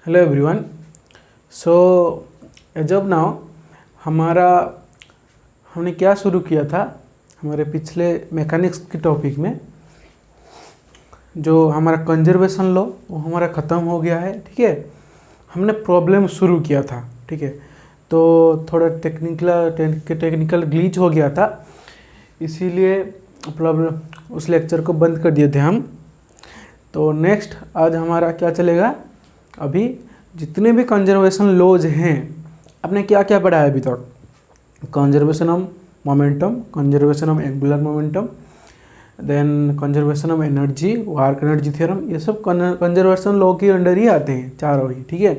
Hello everyone. So as of now हमने क्या शुरू किया था हमारे पिछले मैकेनिक्स के टॉपिक में, जो हमारा कंजर्वेशन लॉ वो हमारा ख़त्म हो गया है। ठीक है, हमने प्रॉब्लम शुरू किया था। ठीक है, तो थोड़ा टेक्निकल ग्लिच हो गया था, इसीलिए प्रॉब्लम उस लेक्चर को बंद कर दिए थे हम। तो नेक्स्ट आज हमारा क्या चलेगा, अभी जितने भी कंजर्वेशन लॉज हैं आपने क्या क्या पढ़ा है अभी तक। Conservation of momentum, conservation of angular momentum, then conservation of energy, work energy theorem, ये सब कंजर्वेशन लॉ के अंडर ही आते हैं चारों ही। ठीक है,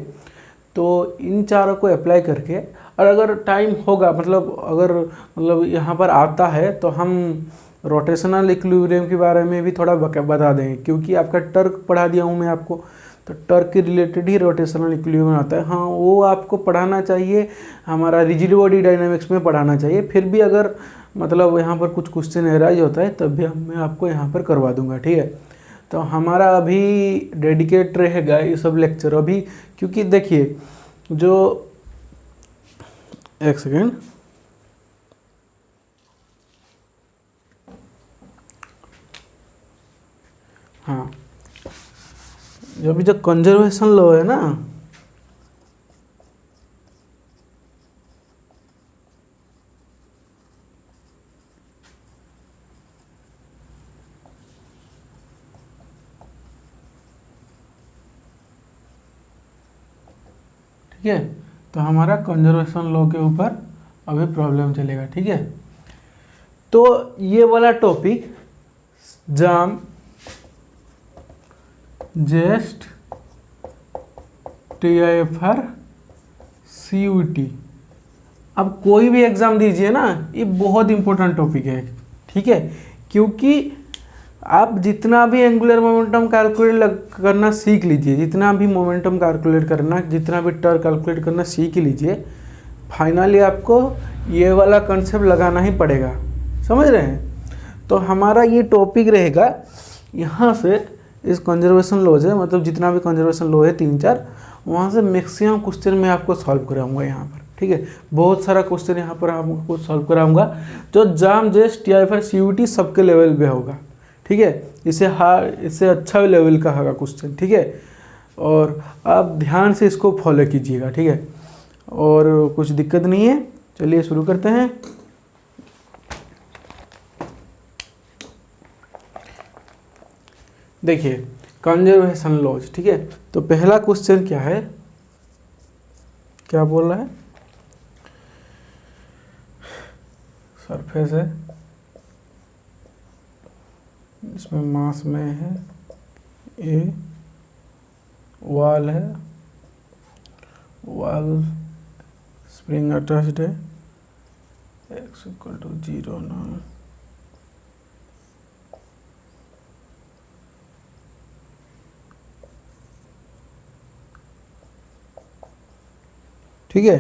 तो इन चारों को अप्लाई करके, और अगर टाइम होगा मतलब यहाँ पर आता है तो हम रोटेशनल इक्विलिब्रियम के बारे में भी थोड़ा बता देंगे, क्योंकि आपका टर्क पढ़ा दिया हूँ मैं आपको, तो टर्क के रिलेटेड ही रोटेशनल इक्विलिब्रियम आता है। हाँ, वो आपको पढ़ाना चाहिए, हमारा रिजिड बॉडी डायनामिक्स में पढ़ाना चाहिए। फिर भी अगर मतलब यहाँ पर कुछ क्वेश्चन एराइज होता है तब भी मैं आपको यहाँ पर करवा दूंगा। ठीक है, तो हमारा अभी डेडिकेट रहेगा ये सब लेक्चर अभी, क्योंकि देखिए जो एक सेकेंड, हाँ, जो अभी जो कंजर्वेशन लॉ है ना, ठीक है, तो हमारा कंजर्वेशन लॉ के ऊपर अभी प्रॉब्लम चलेगा। ठीक है, तो ये वाला टॉपिक जाम जेस्ट TIFR CUT, अब कोई भी एग्ज़ाम दीजिए ना, ये बहुत इंपॉर्टेंट टॉपिक है। ठीक है, क्योंकि आप जितना भी एंगुलर मोमेंटम कैलकुलेट करना सीख लीजिए, जितना भी मोमेंटम कैलकुलेट करना, जितना भी टर्क कैलकुलेट करना सीख लीजिए, फाइनली आपको ये वाला कंसेप्ट लगाना ही पड़ेगा। समझ रहे हैं? तो हमारा ये टॉपिक रहेगा यहाँ से, इस कंजर्वेशन लॉ है, मतलब जितना भी कंजर्वेशन लॉ है 3-4, वहाँ से मैक्सिमम क्वेश्चन मैं आपको सॉल्व कराऊंगा यहाँ पर। ठीक है, बहुत सारा क्वेश्चन यहाँ पर आपको सॉल्व कराऊंगा, जो जाम जेस्ट TIFR CUT सबके लेवल पे होगा। ठीक है, इससे अच्छा लेवल का होगा क्वेश्चन। ठीक है, और आप ध्यान से इसको फॉलो कीजिएगा। ठीक है, और कुछ दिक्कत नहीं है, चलिए शुरू करते हैं। देखिए कंजर्वेशन लॉज। ठीक है, तो पहला क्वेश्चन क्या है, क्या बोल रहा है, सरफेस है, इसमें मास में है A, वॉल है, वॉल स्प्रिंग अटैच्ड है, x = 0 ना, ठीक है।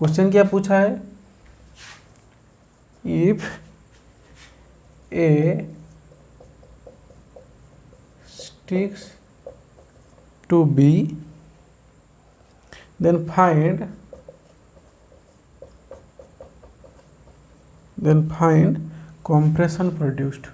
क्वेश्चन क्या पूछा है, if A sticks to B, then find compression produced।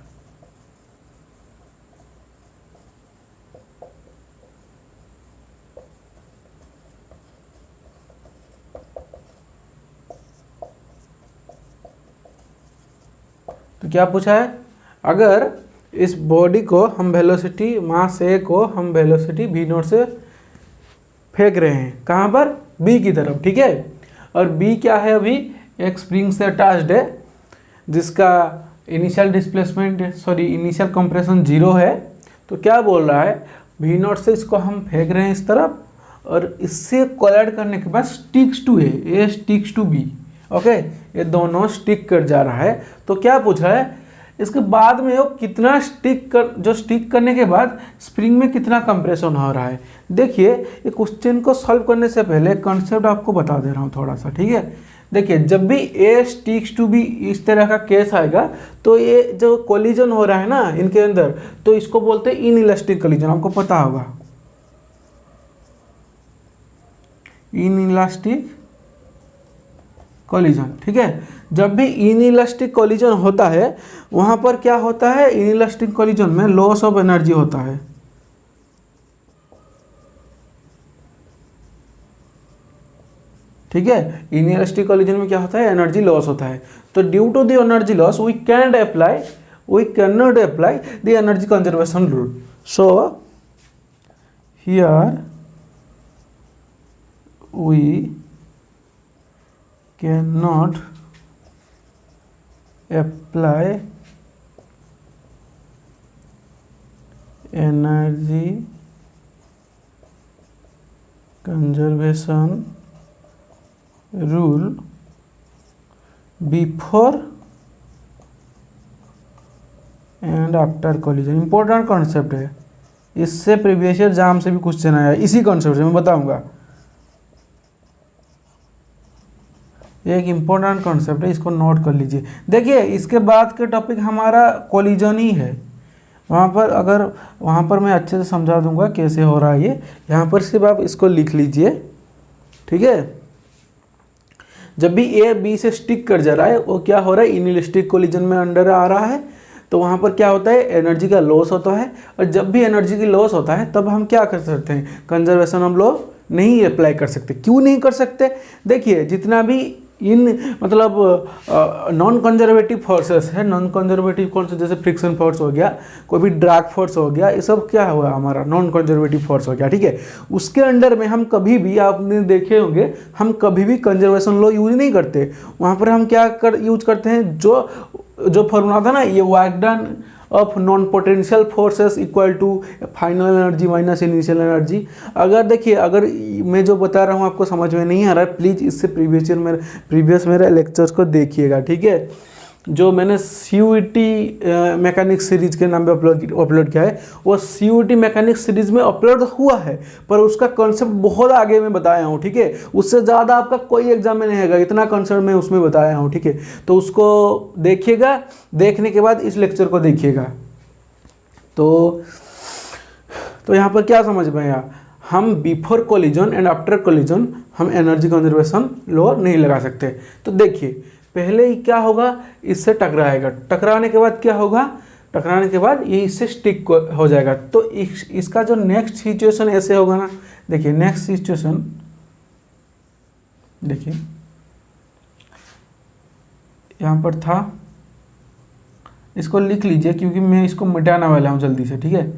तो क्या पूछा है, अगर इस बॉडी को हम वेलोसिटी मास A को हम वेलोसिटी V0 से फेंक रहे हैं, कहाँ पर, B की तरफ। ठीक है, और B क्या है, अभी एक स्प्रिंग से अटैच्ड है, जिसका इनिशियल कंप्रेशन 0 है। तो क्या बोल रहा है, V0 से इसको हम फेंक रहे हैं इस तरफ, और इससे कोलाइड करने के बाद sticks to A sticks to B। Okay, ये दोनों स्टिक कर जा रहा है। तो क्या पूछ रहा है, इसके बाद में वो कितना स्टिक करने के बाद स्प्रिंग में कितना कंप्रेशन हो रहा है। देखिए, ये क्वेश्चन को सॉल्व करने से पहले कंसेप्ट आपको बता दे रहा हूँ थोड़ा सा। ठीक है, देखिए जब भी A स्टिक्स टू B इस तरह का केस आएगा, तो ये जो कोलिजन हो रहा है ना इनके अंदर, तो इसको बोलते हैं इनइलास्टिक कोलिजन, आपको पता होगा। इनइलास्टिक कोलिजन, ठीक है। जब भी इनइलास्टिक कोलिजन होता है वहाँ पर क्या होता है, इनइलास्टिक कोलिजन में लॉस ऑफ एनर्जी होता है, ठीक है। इनइलास्टिक कोलिजन में क्या होता है, एनर्जी लॉस होता है। तो due to the energy loss we can not apply the energy conservation rule. So here we cannot apply energy conservation rule before and after collision। Important concept है, इससे previous year exam से भी question आया, इसी concept से मैं बताऊंगा। ये एक इम्पोर्टेंट कॉन्सेप्ट है, इसको नोट कर लीजिए। देखिए इसके बाद के टॉपिक हमारा कोलिजन ही है, वहाँ पर मैं अच्छे से समझा दूंगा कैसे हो रहा है ये। यहाँ पर सिर्फ आप इसको लिख लीजिए, ठीक है। जब भी ए बी से स्टिक कर जा रहा है वो क्या हो रहा है, इनइलास्टिक कोलिजन में अंडर आ रहा है, तो वहाँ पर क्या होता है, एनर्जी का लॉस होता है। और जब भी एनर्जी की लॉस होता है तब हम क्या कर सकते हैं, कंजर्वेशन हम लोग नहीं अप्लाई कर सकते। क्यों नहीं कर सकते, देखिए जितना भी मतलब नॉन कंजर्वेटिव फोर्सेस है, नॉन कंजर्वेटिव फोर्सेस जैसे फ्रिक्शन फोर्स हो गया, कोई भी ड्रैग फोर्स हो गया, ये सब क्या हुआ हमारा नॉन कंजर्वेटिव फोर्स हो गया, ठीक है। उसके अंडर में हम कभी भी, आपने देखे होंगे, हम कभी भी कंजर्वेशन लॉ यूज नहीं करते। वहाँ पर हम क्या यूज करते हैं, जो फॉर्मूला था ना, ये work done of non potential forces equal to final energy minus initial energy. अगर देखिए, अगर मैं जो बता रहा हूँ आपको समझ में नहीं आ रहा है, प्लीज़ इससे प्रीवियस मेरे लेक्चर्स को देखिएगा, ठीक है। जो मैंने CUET मैकेनिक्स सीरीज के नाम पे अपलोड किया है, वो CUET मैकेनिक्स सीरीज में अपलोड हुआ है, पर उसका कॉन्सेप्ट बहुत आगे में बताया हूँ, ठीक है। उससे ज़्यादा आपका कोई एग्जाम में नहीं है, इतना कॉन्सेप्ट मैं उसमें बताया हूँ, ठीक है। तो उसको देखिएगा, देखने के बाद इस लेक्चर को देखिएगा। तो यहाँ पर क्या समझ में आया, हम before collision and after collision हम एनर्जी कंजर्वेशन लॉ नहीं लगा सकते। तो देखिए पहले ही क्या होगा, इससे टकराएगा, टकराने के बाद क्या होगा, टकराने के बाद ये इससे स्टिक हो जाएगा। तो इसका जो नेक्स्ट सिचुएशन ऐसे होगा ना, देखिए नेक्स्ट सिचुएशन, देखिए यहाँ पर था, इसको लिख लीजिए क्योंकि मैं इसको मिटाने वाला हूँ जल्दी से, ठीक है।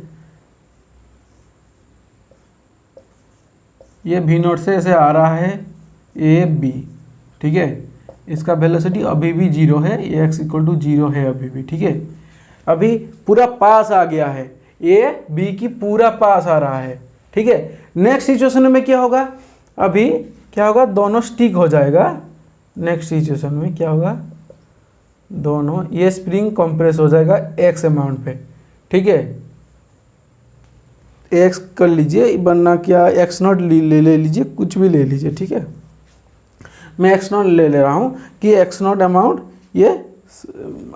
ये V0 से ऐसे आ रहा है AB, ठीक है। इसका वेलोसिटी अभी भी 0 है, ये x इक्वल टू 0 है अभी भी, ठीक है। अभी पूरा पास आ गया है, A B की पूरा पास आ रहा है, ठीक है। नेक्स्ट सिचुएशन में क्या होगा, अभी क्या होगा, दोनों स्टिक हो जाएगा। नेक्स्ट सिचुएशन में क्या होगा, दोनों ये स्प्रिंग कंप्रेस हो जाएगा x अमाउंट पे, ठीक है। x कर लीजिए, वरना क्या x0 ले लीजिए, कुछ भी ले लीजिए, ठीक है। मैं x0 ले रहा हूँ कि x0 अमाउंट, ये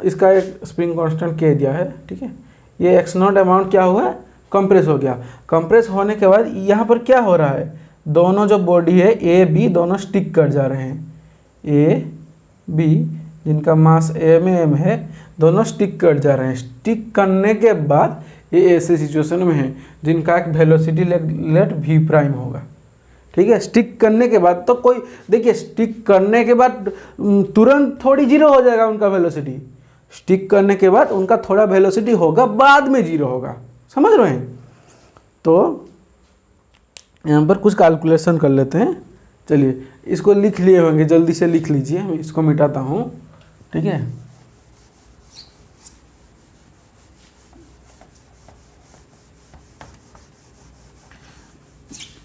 इसका एक स्प्रिंग कांस्टेंट K दिया है, ठीक है। ये x0 अमाउंट क्या हुआ, कंप्रेस हो गया। कंप्रेस होने के बाद यहाँ पर क्या हो रहा है, दोनों जो बॉडी है A B दोनों स्टिक कर जा रहे हैं, A B जिनका मास m है, दोनों स्टिक कर जा रहे हैं। स्टिक करने के बाद ये ऐसे सिचुएशन में है जिनका एक वेलोसिटी लेट v प्राइम होगा, ठीक है। स्टिक करने के बाद तो कोई, देखिए स्टिक करने के बाद तुरंत थोड़ी 0 हो जाएगा उनका वेलोसिटी, स्टिक करने के बाद उनका थोड़ा वेलोसिटी होगा, बाद में 0 होगा, समझ रहे हैं। तो यहाँ पर कुछ कैलकुलेशन कर लेते हैं, चलिए इसको लिख लिए होंगे, जल्दी से लिख लीजिए, मैं इसको मिटाता हूँ, ठीक है।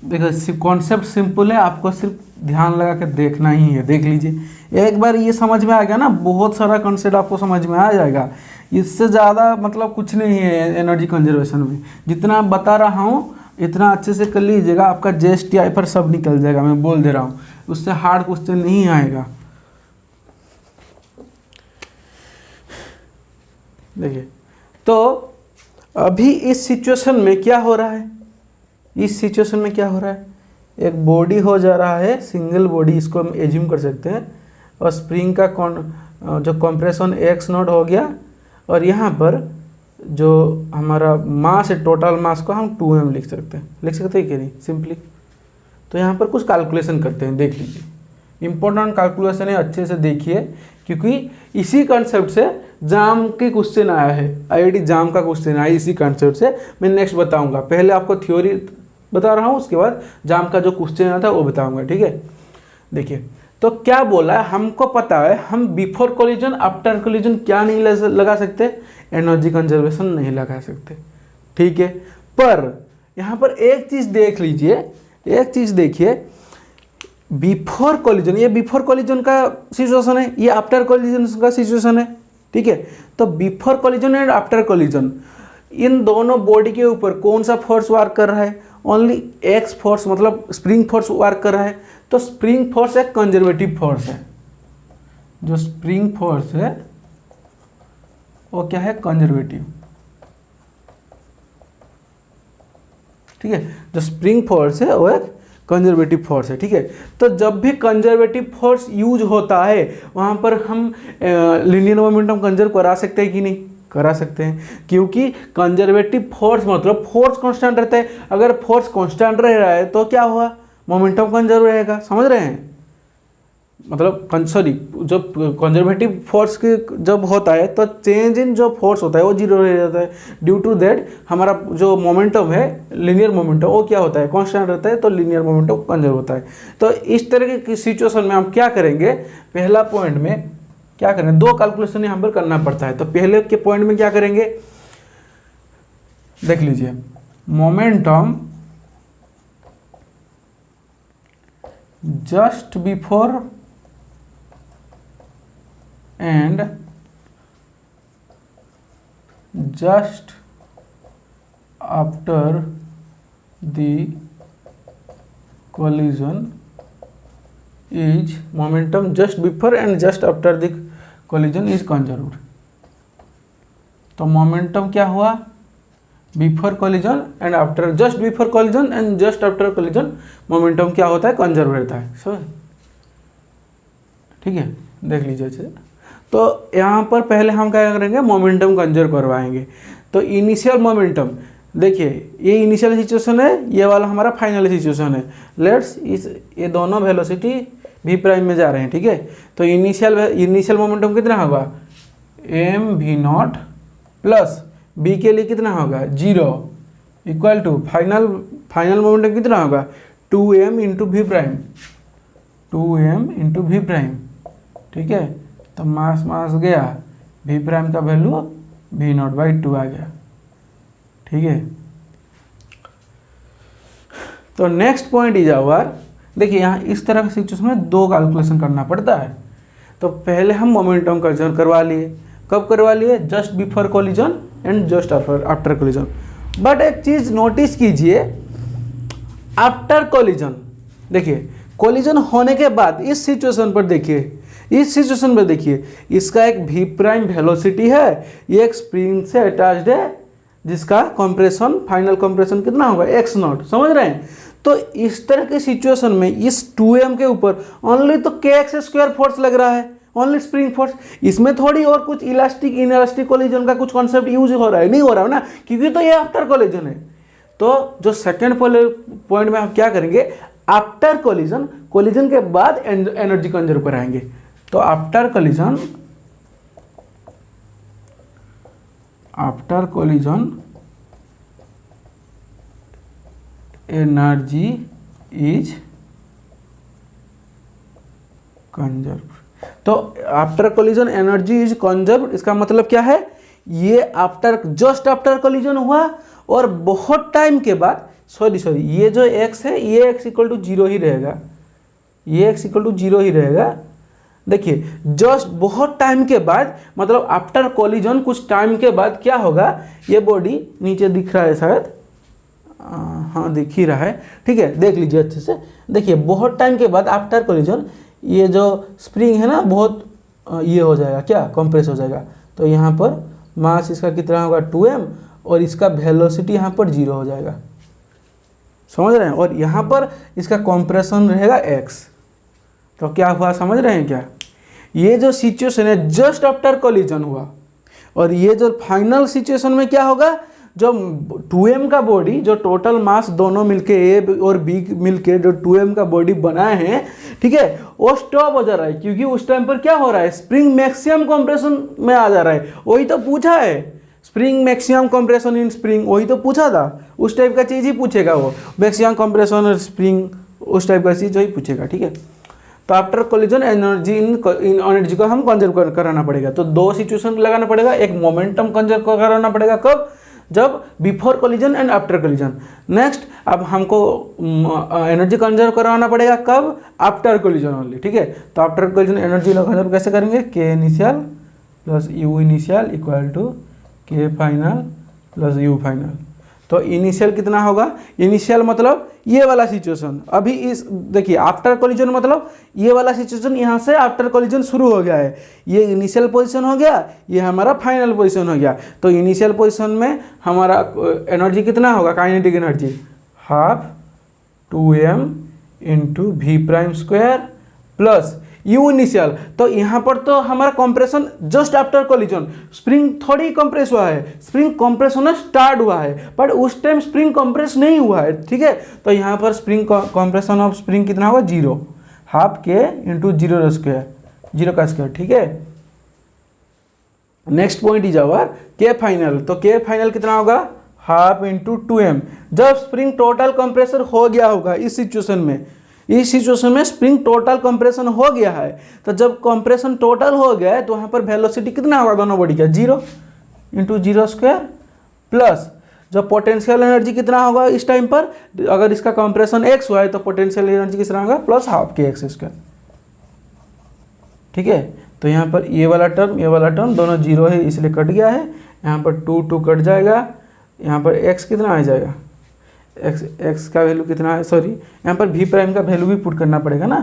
देखो कॉन्सेप्ट सिंपल है, आपको सिर्फ ध्यान लगा के देखना ही है, देख लीजिए। एक बार ये समझ में आ गया ना, बहुत सारा कॉन्सेप्ट आपको समझ में आ जाएगा। इससे ज़्यादा मतलब कुछ नहीं है एनर्जी कंजर्वेशन में, जितना बता रहा हूँ इतना अच्छे से कर लीजिएगा, आपका JSTI पर सब निकल जाएगा, मैं बोल दे रहा हूँ। उससे हार्ड क्वेश्चन नहीं आएगा। देखिए तो अभी इस सिचुएशन में क्या हो रहा है, इस सिचुएशन में क्या हो रहा है, एक बॉडी हो जा रहा है, सिंगल बॉडी, इसको हम एज्यूम कर सकते हैं, और स्प्रिंग का जो कंप्रेशन x नॉट हो गया, और यहाँ पर जो हमारा मास है, टोटल मास को हम 2m लिख सकते हैं कि नहीं सिंपली। तो यहाँ पर कुछ कैलकुलेशन करते हैं, देख लीजिए, इंपॉर्टेंट कैलकुलेशन है, अच्छे से देखिए, क्योंकि इसी कंसेप्ट से जाम के क्वेश्चन आया है, आईआईटी जाम का क्वेश्चन आया इसी कंसेप्ट से। मैं नेक्स्ट बताऊंगा, पहले आपको थ्योरी बता रहा हूँ, उसके बाद जाम का जो क्वेश्चन आया था वो बताऊंगा, ठीक है। देखिए तो क्या बोला है, हमको पता है हम बिफोर कोलिजन आफ्टर कोलिजन क्या नहीं लगा सकते, एनर्जी कंजर्वेशन नहीं लगा सकते, ठीक है। पर यहाँ पर एक चीज़ देख लीजिए, एक चीज़ देखिए, बिफोर कोलिजन, ये बिफोर कोलिजन का सिचुएशन है, ये आफ्टर कोलिजन का सिचुएशन है, ठीक है। तो before collision and after collision, इन दोनों बॉडी के ऊपर कौन सा फोर्स वर्क कर रहा है, ओनली एक्स फोर्स, मतलब स्प्रिंग फोर्स वर्क कर रहा है। तो स्प्रिंग फोर्स एक कंजर्वेटिव फोर्स है, जो स्प्रिंग फोर्स है वो क्या है, कंजर्वेटिव, ठीक है। जो स्प्रिंग फोर्स है वो एक कंजर्वेटिव फोर्स है, ठीक है। तो जब भी कंजर्वेटिव फोर्स यूज होता है वहाँ पर हम लीनियर मोमेंटम कंजर्व करा सकते हैं कि नहीं, करा सकते हैं, क्योंकि कंजर्वेटिव फोर्स मतलब फोर्स कांस्टेंट रहता है। अगर फोर्स कांस्टेंट रह रहा है तो क्या हुआ, मोमेंटम कंजर्व रहेगा, समझ रहे हैं, मतलब सॉरी, जब कंजर्वेटिव फोर्स के जब होता है तो चेंज इन जो फोर्स होता है वो जीरो रह जाता है। ड्यू टू दैट हमारा जो मोमेंटम है, लीनियर मोमेंटम, वो क्या होता है, कांस्टेंट रहता है, तो लीनियर मोमेंटम कंजर्व होता है। तो इस तरह की सिचुएशन में हम क्या करेंगे, पहला पॉइंट में क्या करें, दो कैलकुलेशन यहाँ पर करना पड़ता है। तो पहले के पॉइंट में क्या करेंगे, देख लीजिए, momentum just before and just after the collision is momentum just before and just after the collision is conserved। तो मोमेंटम क्या हुआ, before collision and after, just before collision and just after collision momentum क्या होता है, conserve रहता है, सो ठीक है, देख लीजिए अच्छे। तो यहाँ पर पहले हम क्या करेंगे, मोमेंटम कंजर्व करवाएंगे। तो इनिशियल मोमेंटम, देखिए ये इनिशियल सिचुएशन है, ये वाला हमारा फाइनल सिचुएशन है। लेट्स ये दोनों वेलोसिटी v प्राइम में जा रहे हैं, ठीक है। तो इनिशियल मोमेंटम कितना होगा, mv0 प्लस b के लिए कितना होगा 0 इक्वल टू फाइनल मोमेंटम कितना होगा 2m into v prime, 2m into v prime, ठीक है। तो मास गया, वी प्राइम का वैल्यू v0/2 आ गया, ठीक है। तो नेक्स्ट पॉइंट इज आवर, देखिए यहाँ इस तरह की सिचुएशन में दो कैलकुलेशन करना पड़ता है। तो पहले हम मोमेंटम कंजर्व करवा लिए, कब करवा लिए, just before collision and just after collision. But एक चीज़ नोटिस कीजिए, आफ्टर कोलिजन, देखिए कोलिजन होने के बाद इस सिचुएशन पर देखिए, इस सिचुएशन में देखिए, इसका एक v प्राइम वेलोसिटी है, ये एक स्प्रिंग से अटैच्ड है, जिसका कंप्रेशन, फाइनल कंप्रेशन कितना होगा x नॉट, समझ रहे हैं। तो इस तरह के सिचुएशन में इस 2m के ऊपर ओनली तो kx² फोर्स लग रहा है, ओनली स्प्रिंग फोर्स, इसमें थोड़ी और कुछ इलास्टिक इनइलास्टिक कोलिजन का कुछ कॉन्सेप्ट यूज हो रहा है, नहीं हो रहा है ना, क्योंकि तो ये आफ्टर कोलिजन है। तो जो सेकेंड पॉइंट में हम क्या करेंगे, आफ्टर कोलिजन, कोलिजन के बाद एनर्जी कंजर्व कराएंगे। तो after collision energy is conserve. तो after collision energy is conserve, इसका मतलब क्या है, ये जस्ट आफ्टर कोलिजन हुआ और बहुत टाइम के बाद, सॉरी ये जो x है, ये x इक्वल टू 0 ही रहेगा, ये x इक्वल टू 0 ही रहेगा। देखिए जस्ट बहुत टाइम के बाद, मतलब आफ्टर कोलिजन कुछ टाइम के बाद क्या होगा, ये बॉडी नीचे दिख रहा है शायद, हाँ दिख ही रहा है, ठीक है, देख लीजिए अच्छे से। देखिए बहुत टाइम के बाद आफ्टर कोलिजन ये जो स्प्रिंग है ना, बहुत ये हो जाएगा, क्या कंप्रेस हो जाएगा। तो यहाँ पर मास इसका कितना होगा 2m और इसका वेलोसिटी यहाँ पर 0 हो जाएगा, समझ रहे हैं। और यहाँ पर इसका कॉम्प्रेशन रहेगा x। तो क्या हुआ समझ रहे हैं क्या, ये जो सिचुएशन है जस्ट आफ्टर कोलिजन हुआ, और ये जो फाइनल सिचुएशन में क्या होगा, जो 2m का बॉडी, जो टोटल मास दोनों मिलके A और B मिलके जो 2m का बॉडी बनाए हैं, ठीक है, वो स्टॉप हो जा रहा है, क्योंकि उस टाइम पर क्या हो रहा है, स्प्रिंग मैक्सिमम कंप्रेशन में आ जा रहा है। वही तो पूछा है, spring maximum compression in spring, वही तो पूछा था, उस टाइप का चीज़ ही पूछेगा वो, मैक्सिमम कंप्रेशन और स्प्रिंग, उस टाइप का चीज़ वही पूछेगा, ठीक है। तो after collision energy in energy को हम कंजर्व कराना पड़ेगा। तो दो सिचुएशन लगाना पड़ेगा, एक मोमेंटम कंजर्व कराना पड़ेगा, कब, जब before collision and after collision. Next अब हमको एनर्जी कंजर्व कराना पड़ेगा, कब, आफ्टर कोलिजन ओनली, ठीक है। तो आफ्टर कोलिजन एनर्जी कंजर्व कैसे करेंगे, K initial plus U initial equal to K final plus U final. तो इनिशियल कितना होगा, इनिशियल मतलब ये वाला सिचुएशन, अभी इस देखिए आफ्टर कोलिजन मतलब ये वाला सिचुएशन, यहाँ से आफ्टर कोलिजन शुरू हो गया है, ये इनिशियल पोजीशन हो गया, ये हमारा फाइनल पोजीशन हो गया। तो इनिशियल पोजीशन में हमारा एनर्जी कितना होगा, kinetic energy half 2m into v prime square plus U initial. तो यहाँ पर तो हमारा compression just after collision, spring थोड़ी कंप्रेस हुआ है, स्प्रिंग कंप्रेस होना स्टार्ट हुआ है, बट उस टाइम स्प्रिंग कंप्रेस नहीं हुआ है, ठीक है। तो यहाँ पर स्प्रिंग कंप्रेशन ऑफ स्प्रिंग कितना होगा, 0, हाफ के इंटू 0 स्क्वायर, 0 का स्क्वायर, ठीक है। नेक्स्ट पॉइंट इज आवर के फाइनल। तो के फाइनल कितना होगा, हाफ इंटू 2m। जब स्प्रिंग टोटल कंप्रेसर हो गया होगा इस सिचुएशन में, इस सिचुएशन में स्प्रिंग टोटल कंप्रेशन हो गया है, तो जब कंप्रेशन टोटल हो गया है तो वहाँ पर वेलोसिटी कितना होगा दोनों बॉडी का, 0 इंटू 0 स्क्वायर प्लस जो पोटेंशियल एनर्जी कितना होगा इस टाइम पर, अगर इसका कंप्रेशन x हुआ है तो पोटेंशियल एनर्जी कितना होगा, प्लस हाफ के एक्स स्क्वायर, ठीक है। तो यहाँ पर ये वाला टर्म दोनों 0 है इसलिए कट गया है, यहाँ पर 2 कट जाएगा, यहाँ पर x कितना आ जाएगा, x का वैल्यू कितना है, सॉरी यहाँ पर v प्राइम का वैल्यू भी पुट करना पड़ेगा ना।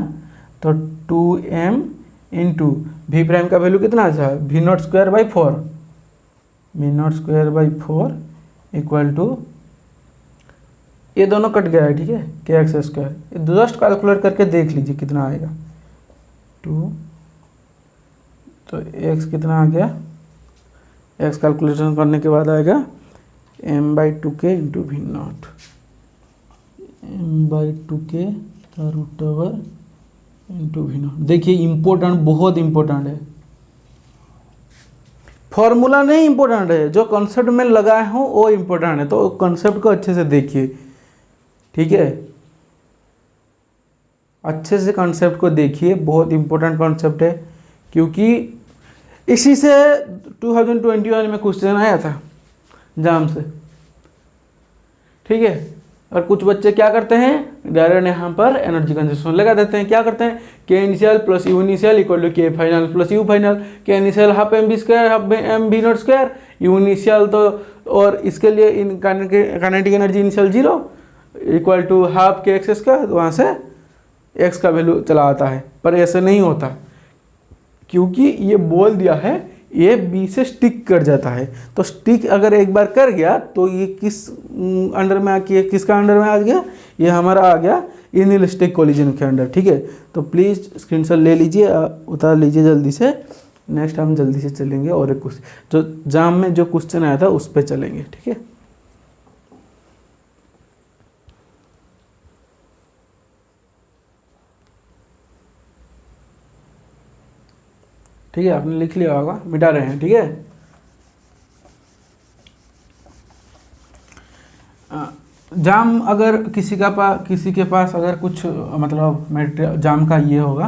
तो 2m इंटू वी प्राइम का वैल्यू कितना अच्छा है, v0 square by 4, v0 square by 4 equal to, ये दोनों कट गया है, ठीक है, के एक्स स्क्वायर। जस्ट कैलकुलेट करके देख लीजिए कितना आएगा, 2, तो x कितना आ गया, x कैलकुलेशन करने के बाद आएगा m/2k into v0, m/2k root over into v0। देखिए इम्पोर्टेंट, बहुत इम्पोर्टेंट है, फॉर्मूला नहीं इम्पोर्टेंट है, जो कॉन्सेप्ट में लगाए हूँ वो इम्पोर्टेंट है। तो कॉन्सेप्ट को अच्छे से देखिए, ठीक है, अच्छे से कॉन्सेप्ट को देखिए, बहुत इम्पोर्टेंट कॉन्सेप्ट है, क्योंकि इसी से 2021 में क्वेश्चन आया था जाम से, ठीक है। और कुछ बच्चे क्या करते हैं, डायरेक्ट यहाँ पर एनर्जी कंजर्वेशन लगा देते हैं। क्या करते हैं, K initial plus U initial equal to K final plus U final. K initial half m v square half m v not square, U initial तो, और इसके लिए kinetic energy initial 0 equal to half के x square, वहाँ से x का value चला आता है। पर ऐसे नहीं होता, क्योंकि ये बोल दिया है ए बी से स्टिक कर जाता है। तो स्टिक अगर एक बार कर गया तो ये किस अंडर में आ गया, किसका अंडर में आ गया, ये हमारा आ गया इनइलास्टिक कोलिजन के अंडर, ठीक है। तो प्लीज़ स्क्रीनशॉट ले लीजिए, उतार लीजिए जल्दी से। नेक्स्ट हम जल्दी से चलेंगे और एक क्वेश्चन, जो जाम में जो क्वेश्चन आया था उस पर चलेंगे, ठीक है। ठीक है, आपने लिख लिया होगा, मिटा रहे हैं, ठीक है। जाम अगर किसी के पास अगर कुछ मतलब मटेरियल जाम का ये होगा,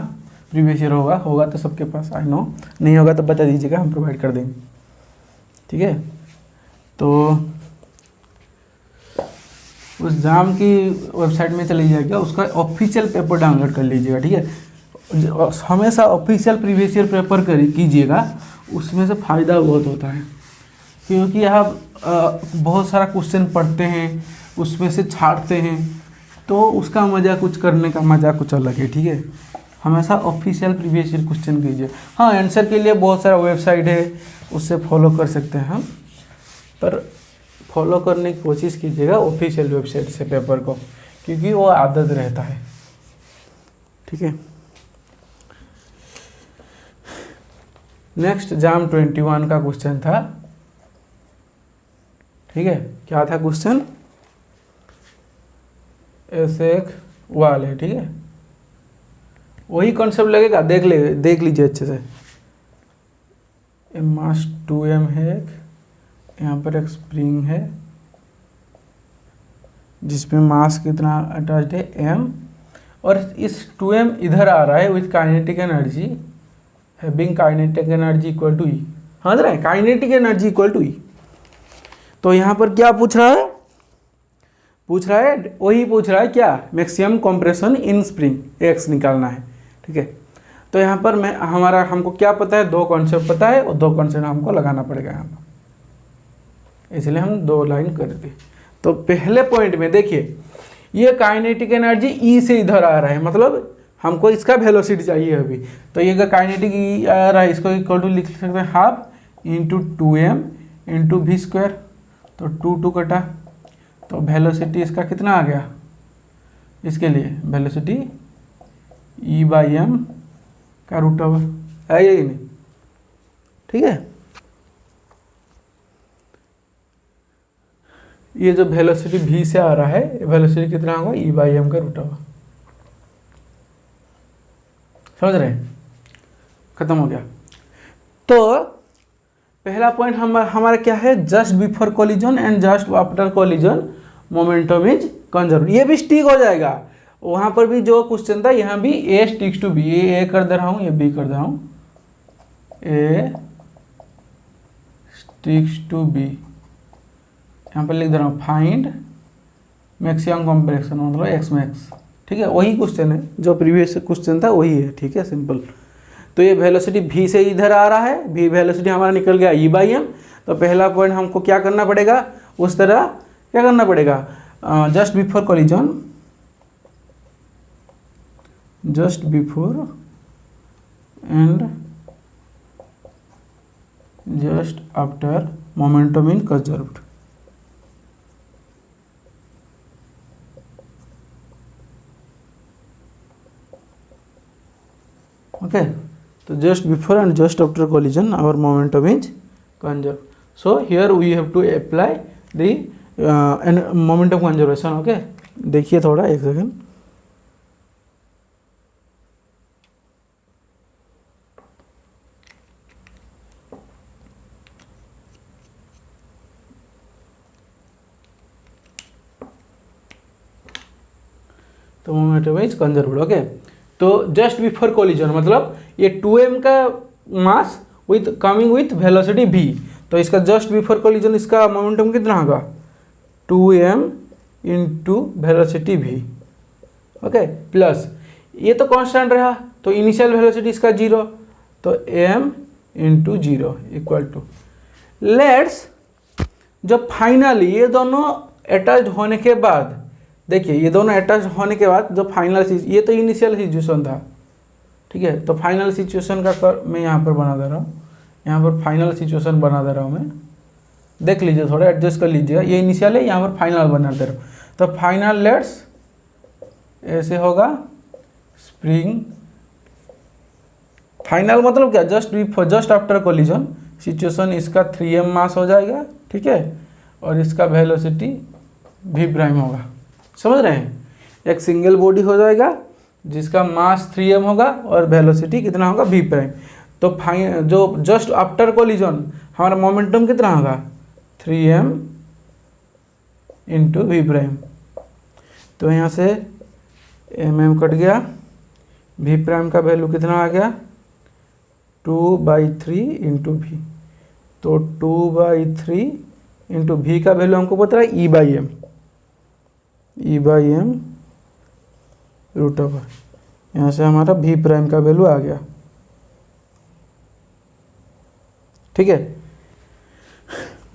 प्रीवियस ईयर होगा तो सबके पास, आई नो, नहीं होगा तो बता दीजिएगा, हम प्रोवाइड कर देंगे, ठीक है। तो उस जाम की वेबसाइट में चले जाइएगा, उसका ऑफिशियल पेपर डाउनलोड कर लीजिएगा, ठीक है। हमेशा ऑफिशियल प्रीवियस ईयर पेपर कीजिएगा, उसमें से फ़ायदा बहुत होता है, क्योंकि आप बहुत सारा क्वेश्चन पढ़ते हैं, उसमें से छाटते हैं, तो उसका मज़ा, कुछ करने का मज़ा कुछ अलग है, ठीक है। हमेशा ऑफिशियल प्रीवियस ईयर क्वेश्चन कीजिए। हाँ, आंसर के लिए बहुत सारा वेबसाइट है, उससे फॉलो कर सकते हैं हम, पर फॉलो करने की कोशिश कीजिएगा ऑफिशियल वेबसाइट से पेपर को, क्योंकि वो आदत रहता है। ठीक है, नेक्स्ट जाम 21 का क्वेश्चन था। ठीक है, क्या था क्वेश्चन? ऐसे एक वाल है, ठीक है, वही कॉन्सेप्ट लगेगा, देख लीजिए अच्छे से। मास 2m है, यहाँ पर एक स्प्रिंग है जिसमें मास कितना अटैच्ड है m, और इस 2m इधर आ रहा है with kinetic energy having kinetic energy equal to E। समझ रहे हैं, kinetic energy equal to E। तो यहाँ पर क्या पूछ रहा है? वही पूछ रहा है क्या? Maximum compression in spring x निकालना है। ठीक है, तो यहाँ पर हमको क्या पता है? दो कॉन्सेप्ट पता है, और दो कॉन्सेप्ट हमको लगाना पड़ेगा यहाँ पर, इसलिए हम दो लाइन कर दिए। तो पहले पॉइंट में देखिए, ये काइनेटिक एनर्जी E से इधर आ रहा है, मतलब हमको इसका वेलोसिटी चाहिए अभी। तो ये काइनेटिक E आ रहा है, इसको इक्वल टू लिख सकते हैं half into 2m into v square. तो 2 कटा, तो वेलोसिटी इसका कितना आ गया? इसके लिए वेलोसिटी E/m का रूट ओवर है, यही नहीं? ठीक है, ये जो वेलोसिटी v से आ रहा है, वेलोसिटी कितना होगा? E/m का रूट ओवर। समझ रहे हैं? खत्म हो गया। तो पहला पॉइंट हमारा क्या है? Just before collision and just after collision momentum is conserve. ये भी स्टिक हो जाएगा, वहां पर भी जो क्वेश्चन था, यहाँ भी A स्टिक्स टू B। ये A कर दे रहा हूँ, ये B कर दे रहा हूँ, A स्टिक्स टू B। यहाँ पर लिख दे रहा हूँ फाइंड मैक्सिमम कंप्रेशन, मतलब x मैक्स। ठीक है, वही क्वेश्चन है जो प्रीवियस क्वेश्चन था, वही है। ठीक है, सिंपल। तो ये वेलोसिटी v से इधर आ रहा है, v वेलोसिटी हमारा निकल गया E/m। तो पहला पॉइंट हमको क्या करना पड़ेगा? उस तरह क्या करना पड़ेगा? Just before collision, just before and just after momentum in conserved. Okay, so just before and just after collision our momentum is conserved. So here we have to apply the momentum conservation. Okay, देखिए थोड़ा, एक second. तो momentum is conserved. Okay, तो just before collision मतलब ये 2m का mass with coming with velocity v। तो इसका जस्ट बिफोर कोलिजन इसका मोमेंटम कितना होगा? 2m into velocity v। Okay, plus ये तो कांस्टेंट रहा, तो इनिशियल वेलोसिटी इसका 0, तो m into 0 equal to, let's जब फाइनली ये दोनों अटैच होने के बाद, देखिए ये दोनों अटैच होने के बाद जो फाइनल, ये तो इनिशियल सिचुएशन था। ठीक है, तो फाइनल सिचुएशन का मैं यहाँ पर बना दे रहा हूँ, यहाँ पर फाइनल सिचुएशन बना दे रहा हूँ मैं। देख लीजिए, थोड़ा एडजस्ट कर लीजिएगा। ये इनिशियल है, यहाँ पर फाइनल बना दे रहा हूँ। तो फाइनल लेट्स ऐसे होगा, स्प्रिंग फाइनल मतलब क्या? जस्ट आफ्टर कोलिजन सिचुएशन, इसका 3m मास हो जाएगा। ठीक है, और इसका वेलोसिटी v' होगा। समझ रहे हैं? एक सिंगल बॉडी हो जाएगा जिसका मास 3m होगा और वेलोसिटी कितना होगा? v'। तो जो जस्ट आफ्टर कोलिजन हमारा मोमेंटम कितना होगा? 3m into v'। तो यहाँ से mm कट गया, v' का वैल्यू कितना आ गया? 2/3 इंटू v। तो 2/3 इंटू v का वैल्यू हमको पता है E/m, E/m रूट ओवर। यहाँ से हमारा v' का वैल्यू आ गया। ठीक है,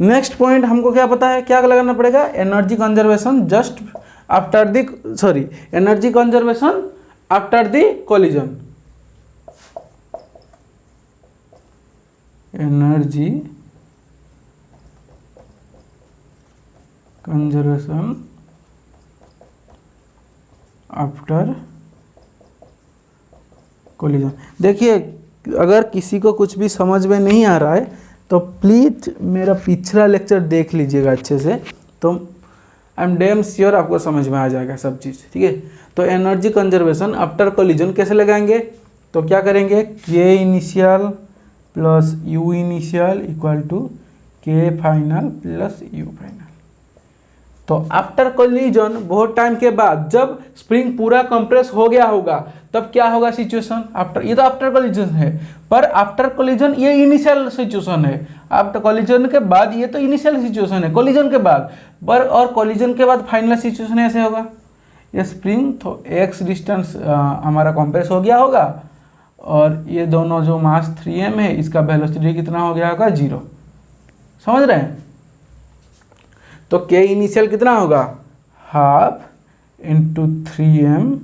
नेक्स्ट पॉइंट हमको क्या पता है? क्या लगाना पड़ेगा? Energy conservation just after the energy conservation after the collision. Energy conservation after collision. देखिए अगर किसी को कुछ भी समझ में नहीं आ रहा है तो प्लीज़ मेरा पिछला लेक्चर देख लीजिएगा अच्छे से, तो आई एम डैम श्योर आपको समझ में आ जाएगा सब चीज़, ठीक है। तो एनर्जी कंजर्वेशन आफ्टर कोलिजन कैसे लगाएंगे, तो क्या करेंगे, K initial plus U initial equal to K final plus U final. तो आफ्टर कोलिजन बहुत टाइम के बाद जब स्प्रिंग पूरा कंप्रेस हो गया होगा तब क्या होगा सिचुएशन, आफ्टर, ये तो आफ्टर कोलिजन है, पर आफ्टर कोलिजन ये इनिशियल सिचुएशन है, आफ्टर कोलिजन के बाद ये तो इनिशियल सिचुएशन है कोलिजन के बाद, पर और कोलिजन के बाद फाइनल सिचुएशन ऐसे होगा, ये स्प्रिंग तो एक्स डिस्टेंस हमारा कंप्रेस हो गया होगा और ये दोनों जो मास 3m है इसका वेलोसिटी कितना हो गया होगा 0, समझ रहे हैं। तो के इनिशियल कितना होगा, half into 3m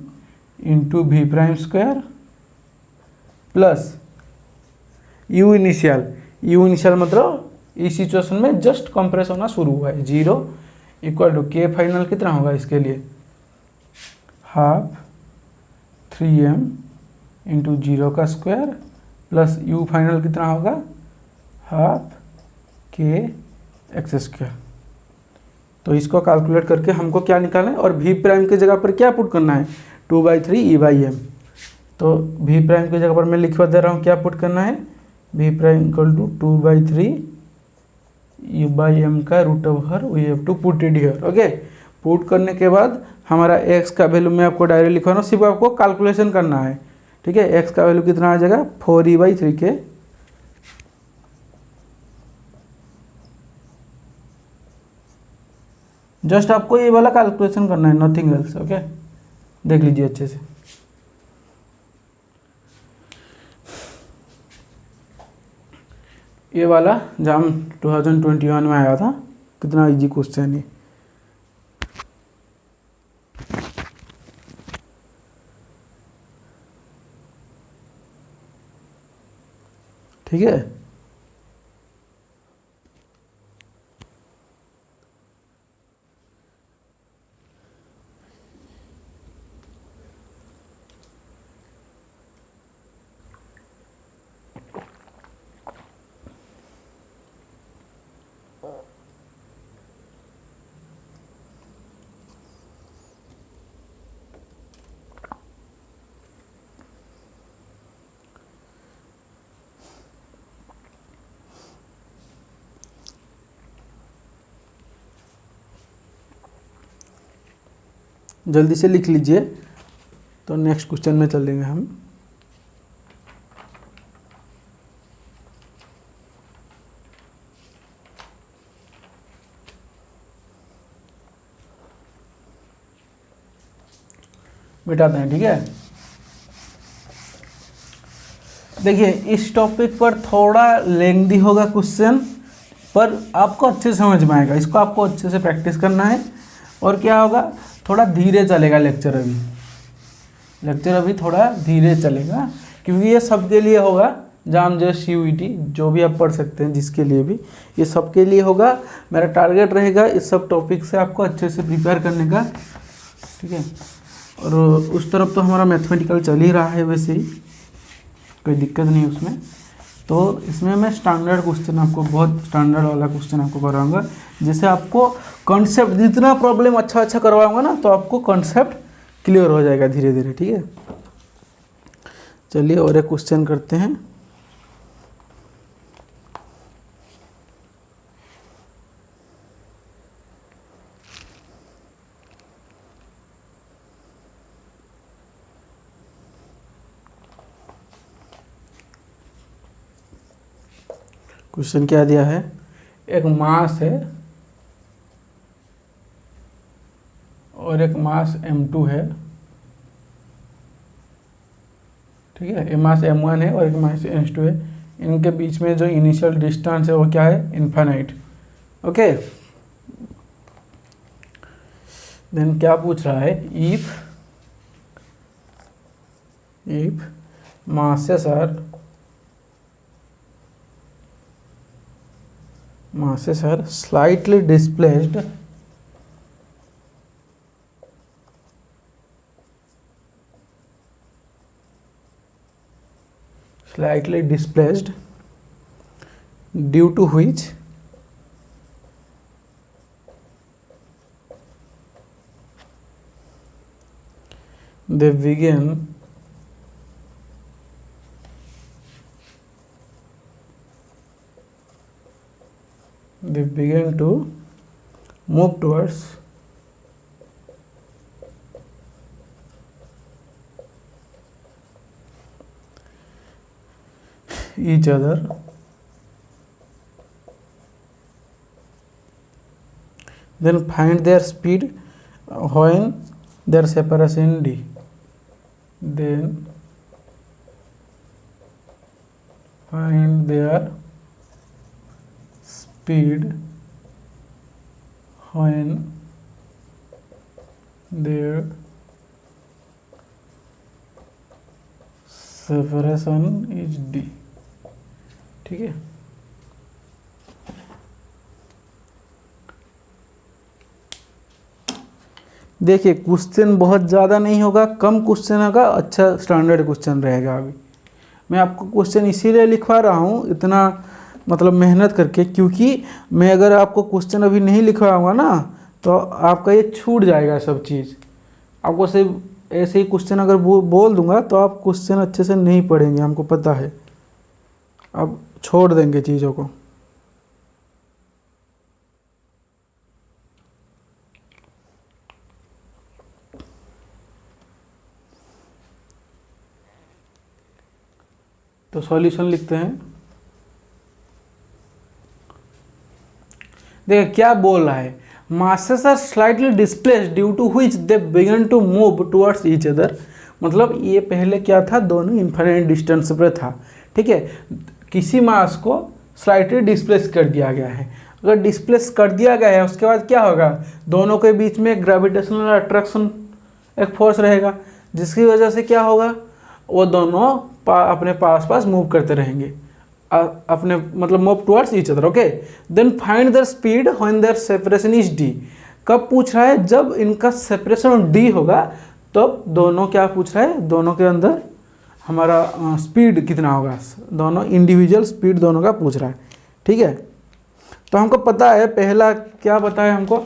into v prime square plus U initial मतलब इस सिचुएशन में जस्ट कंप्रेस होना शुरू हुआ है 0 इक्वल टू के फाइनल कितना होगा इसके लिए, हाफ 3m इंटू 0 का स्क्वायर प्लस यू फाइनल कितना होगा, हाफ के एक्स स्क्वायर। तो इसको कैलकुलेट करके हमको क्या निकालना है और वी प्राइम की जगह पर क्या पुट करना है, 2/3 E/m। तो वी प्राइम की जगह पर मैं लिखवा दे रहा हूँ क्या पुट करना है, we prime equal to 2/3 E/m का root over we have to put it here. Okay, put करने के बाद हमारा x का वैल्यू मैं आपको डायरेक्ट लिखवाना, सिर्फ आपको कैलकुलेशन करना है, ठीक है। x का वैल्यू कितना आ जाएगा 4E/3 के जस्ट आपको ये वाला कैलकुलेशन करना है, नथिंग एल्स। ओके, देख लीजिए अच्छे से। ये वाला जाम 2021 में आया था, कितना इजी क्वेश्चन है, ठीक है। जल्दी से लिख लीजिए, तो नेक्स्ट क्वेश्चन में चलेंगे हम। बिठाते हैं, ठीक है। देखिए इस टॉपिक पर थोड़ा लेंथी होगा क्वेश्चन, पर आपको अच्छे से समझ में आएगा, इसको आपको अच्छे से प्रैक्टिस करना है। और क्या होगा, थोड़ा धीरे चलेगा लेक्चर अभी थोड़ा धीरे चलेगा, क्योंकि ये सबके लिए होगा, जाम जे CUET जो भी आप पढ़ सकते हैं, जिसके लिए भी ये सबके लिए होगा। मेरा टारगेट रहेगा इस सब टॉपिक से आपको अच्छे से प्रिपेयर करने का, ठीक है। और उस तरफ तो हमारा मैथमेटिकल चल ही रहा है, वैसे ही कोई दिक्कत नहीं उसमें। तो इसमें मैं स्टैंडर्ड क्वेश्चन आपको, बहुत स्टैंडर्ड वाला क्वेश्चन आपको कराऊंगा, जिससे आपको कॉन्सेप्ट, जितना प्रॉब्लम अच्छा करवाऊंगा ना, तो आपको कॉन्सेप्ट क्लियर हो जाएगा धीरे धीरे, ठीक है। चलिए और एक क्वेश्चन करते हैं। क्वेश्चन क्या दिया है, एक मास है और एक मास m2 है, ठीक है। एक मास m1 है और एक मास m2 है, इनके बीच में जो इनिशियल डिस्टेंस है वो क्या है, इन्फिनाइट। ओके, देन क्या पूछ रहा है, if masses are slightly displaced slightly displaced due to which they began to move towards each other then find their speed when their separation d. Then find their speed when their separation is d. ठीक है। देखिए question बहुत ज़्यादा नहीं होगा, कम question होगा, अच्छा standard question रहेगा। अभी मैं आपको क्वेश्चन इसीलिए लिखवा रहा हूँ इतना मतलब मेहनत करके, क्योंकि मैं अगर आपको क्वेश्चन अभी नहीं लिखवाऊंगा ना तो आपका ये छूट जाएगा सब चीज़। आपको सिर्फ ऐसे ही क्वेश्चन अगर बोल दूंगा तो आप क्वेश्चन अच्छे से नहीं पढ़ेंगे, हमको पता है, आप छोड़ देंगे चीज़ों को। तो सॉल्यूशन लिखते हैं। देखिए क्या बोल रहा है, masses are slightly displaced due to which they began to move towards each other। मतलब ये पहले क्या था, दोनों इन्फिनिट डिस्टेंस पर था। ठीक है, किसी मास को स्लाइटली डिस्प्लेस कर दिया गया है। अगर डिस्प्लेस कर दिया गया है उसके बाद क्या होगा, दोनों के बीच में ग्रेविटेशनल अट्रैक्शन एक फोर्स रहेगा, जिसकी वजह से क्या होगा, वो दोनों अपने पास मूव करते रहेंगे, अपने मतलब move towards each other. Okay, then find their speed when their separation is d. कब पूछ रहा है, जब इनका सेपरेशन डी होगा तो दोनों क्या पूछ रहा है, दोनों के अंदर हमारा स्पीड कितना होगा, दोनों इंडिविजुअल स्पीड दोनों का पूछ रहा है। ठीक है, तो हमको पता है, पहला क्या पता है हमको,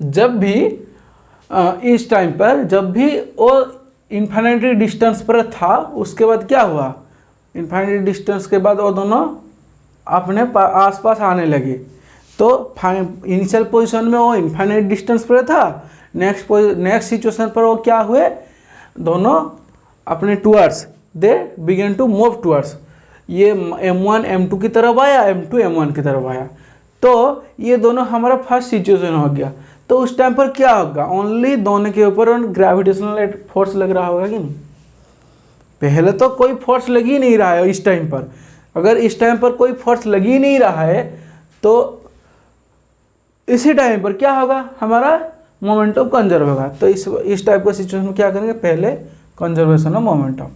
जब भी इस टाइम पर जब भी वो इन्फिनिटी डिस्टेंस पर था, उसके बाद क्या हुआ, इन्फिनिटी डिस्टेंस के बाद वो दोनों अपने आसपास आने लगे। तो इनिशियल पोजीशन में वो इन्फिनिटी डिस्टेंस पर था, नेक्स्ट सिचुएशन पर वो क्या हुए, दोनों अपने towards, they began to move towards, ये m1 m2 की तरफ आया, m2 m1 की तरफ आया, तो ये दोनों हमारा फर्स्ट सिचुएशन हो गया। तो उस टाइम पर क्या होगा, ओनली दोनों के ऊपर ग्रेविटेशनल फोर्स लग रहा होगा कि नहीं। पहले तो कोई फोर्स लग ही नहीं रहा है इस टाइम पर। अगर इस टाइम पर कोई फोर्स लग ही नहीं रहा है तो इसी टाइम पर क्या होगा, हमारा मोमेंटम कंजर्व होगा। तो इस टाइप का सिचुएशन में क्या करेंगे, पहले कंजर्वेशन ऑफ मोमेंटम।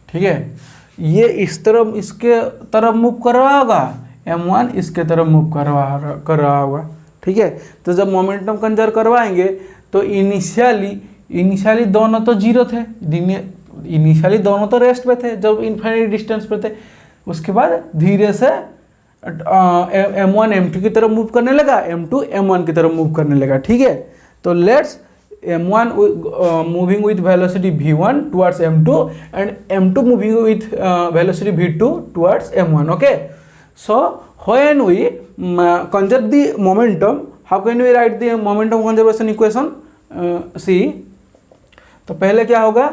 ठीक है, ये इस तरफ इसके तरफ मूव कर रहा होगा, m1 इसके तरफ मूव कर रहा होगा। ठीक है, तो जब मोमेंटम कंजर्व करवाएंगे तो इनिशियली दोनों तो जीरो थे, इनिशियली दोनों तो रेस्ट पे थे जब इन्फिनिटी डिस्टेंस पे थे। उसके बाद धीरे से m1 m2 की तरफ मूव करने लगा, m2 m1 की तरफ मूव करने लगा। ठीक है, तो let's m1 moving with velocity v1 towards m2 and m2 moving with velocity v2 towards m1. Okay, so when we conserve the momentum, how can we write the momentum conservation equation? See, तो पहले क्या होगा,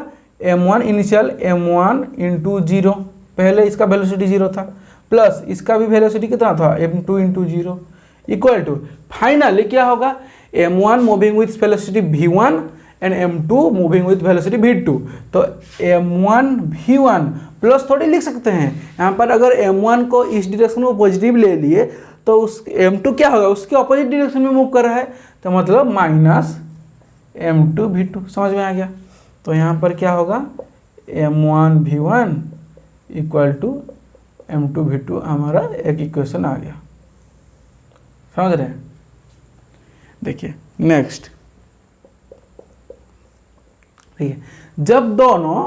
m1 initial m1 into zero, पहले इसका velocity zero था, plus इसका भी velocity कितना था, m2 into zero, equal to finally क्या होगा, m1 moving with velocity v1 and m2 moving with velocity v2। तो m1 v1 प्लस थोड़ी लिख सकते हैं यहाँ पर, अगर m1 को इस डायरेक्शन में पॉजिटिव ले लिए तो उस m2 क्या होगा, उसके ऑपोजिट डायरेक्शन में मूव कर रहा है, तो मतलब माइनस m2 v2। समझ में आ गया। तो यहाँ पर क्या होगा, m1 v1 equal to m2 v2 हमारा एक इक्वेशन आ गया। समझ रहे हैं? देखिए नेक्स्ट, ठीक है, जब दोनों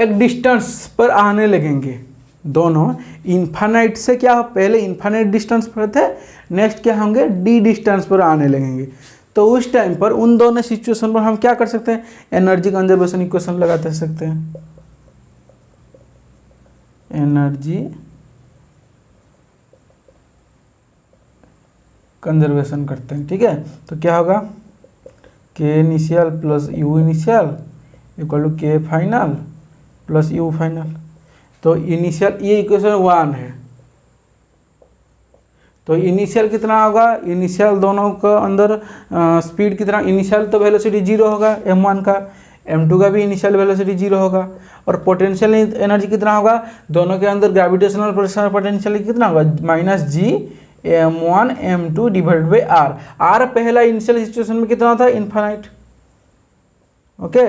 एक डिस्टेंस पर आने लगेंगे, दोनों इन्फानाइट से क्या पहले इन्फानाइट डिस्टेंस पर थे, नेक्स्ट क्या होंगे डी डिस्टेंस पर आने लगेंगे, तो उस टाइम पर उन दोनों सिचुएशन पर हम क्या कर सकते हैं, एनर्जी कंजर्वेशन इक्वेशन लगाते सकते हैं, एनर्जी कंजर्वेशन करते हैं। ठीक है, तो क्या होगा, K initial plus U initial equal to K final plus U final. तो इनिशियल, ये इक्वेशन 1 है, तो इनिशियल कितना होगा, इनिशियल दोनों का अंदर स्पीड कितना, इनिशियल तो वेलोसिटी 0 होगा m1 का, m2 का भी इनिशियल वेलोसिटी 0 होगा, और पोटेंशियल एनर्जी कितना होगा, दोनों के अंदर ग्रेविटेशनल पोटेंशियल कितना होगा, -g m1 m2 divide by r। r पहला इनिशियल सिचुएशन में कितना था, इनफाइनाइट। ओके,